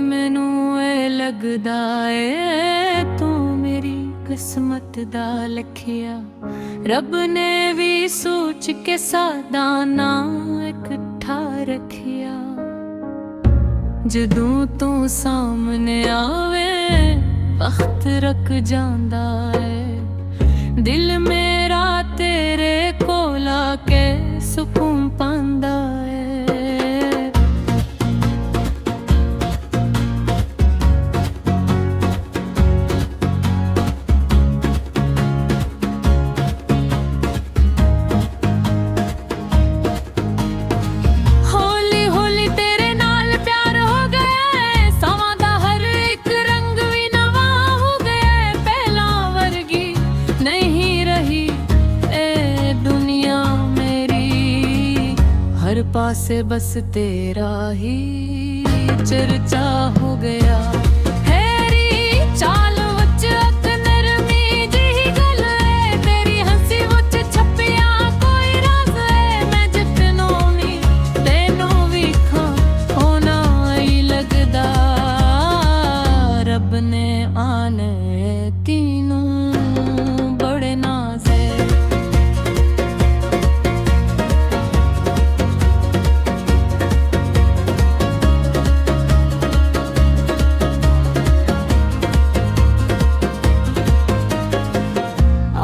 मैनू ए लगदा ए तू मेरी किस्मत दा लखिया। रब ने भी सोच के सादा ना इकट्ठा रखिया। जदों तू सामने आवे वक्त रख जांदा है। दिल मेरा तेरे कोल आके सुकून पांदा है। हर पासे बस तेरा ही चर्चा हो गया। हैरी चाल वच अक नरमी जी गल है। तेरी हंसी वच छपिया कोई राज है। मैं जितनो नी तेनू विखां होना ही लगदा। रब ने आने तीनू बड़े नाज है।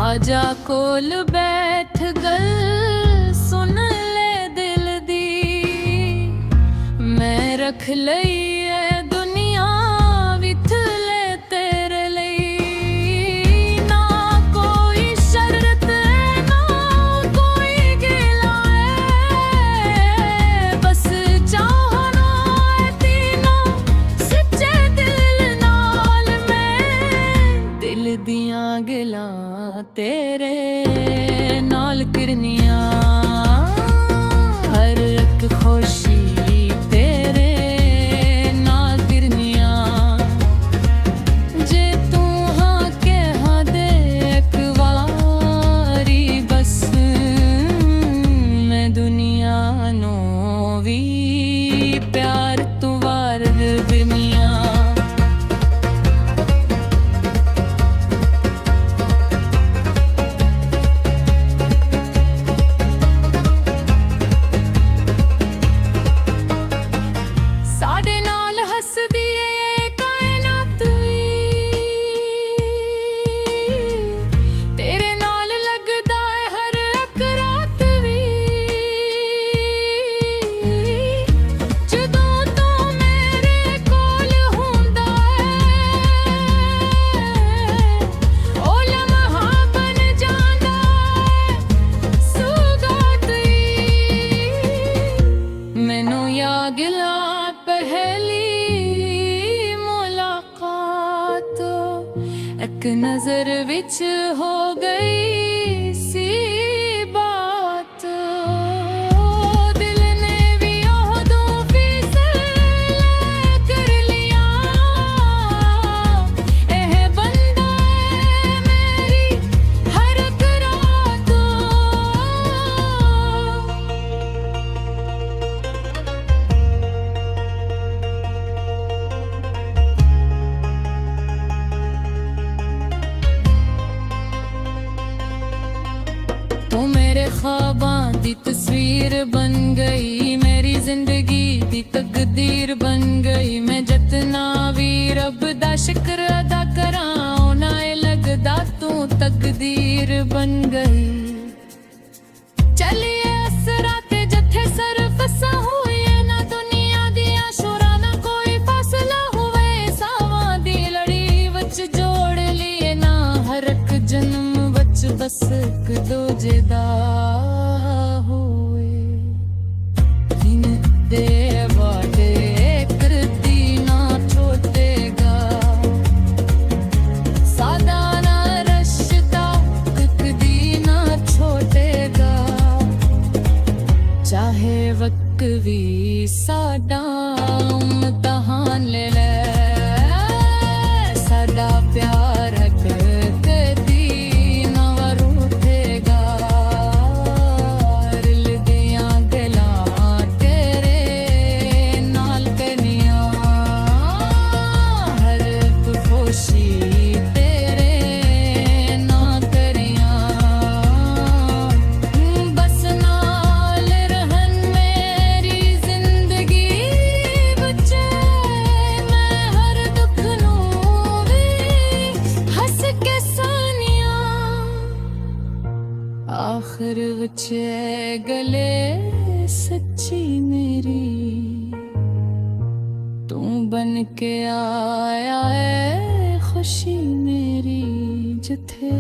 आजा कोल बैठ गल सुन ले दिल दी। मैं रख लई है दुनिया विथ ले तेरे लई। ना कोई शर्त है ना कोई गिला है। बस चाहना है तीनों सच्चे दिल नाल। मैं दिल दियां गिला तेरे नाल किरनिया। हर एक खुशी तेरे नाल किरनिया। जे तू हाँ के हाँ दे एक वारी बस। मैं दुनिया नो भी प्यार तू वार बिरनिया। एक नजर विच हो गई सी बात। दिल ने भी ओहदों फैसला कर लिया। एह बंदा है मेरी हर एक रात। तू मेरे ख्वाबां दी तस्वीर बन गई। मेरी जिंदगी दी तकदीर बन गई। मैं जितना भी रब दा शुक्र अदा करां ना लगदा तू तकदीर बन गई। चलिए असरा ते जथे सर फसा हुए ना दुनिया दिया शुरा ना कोई फासला हुए। सावां दी लड़ी वच जोड़ लिए ना हर एक जन्म बस एक दूजे दा होए। दिन दे वादे करदी ना छोटेगा। सादा ना रश्ता कदी ना छोटेगा। चाहे वक्त भी साडा इम्तिहान ले ले। साडा प्यार कदी ना रूठेगा। च गले सच्ची मेरी तू बन के आया है खुशी मेरी जिथे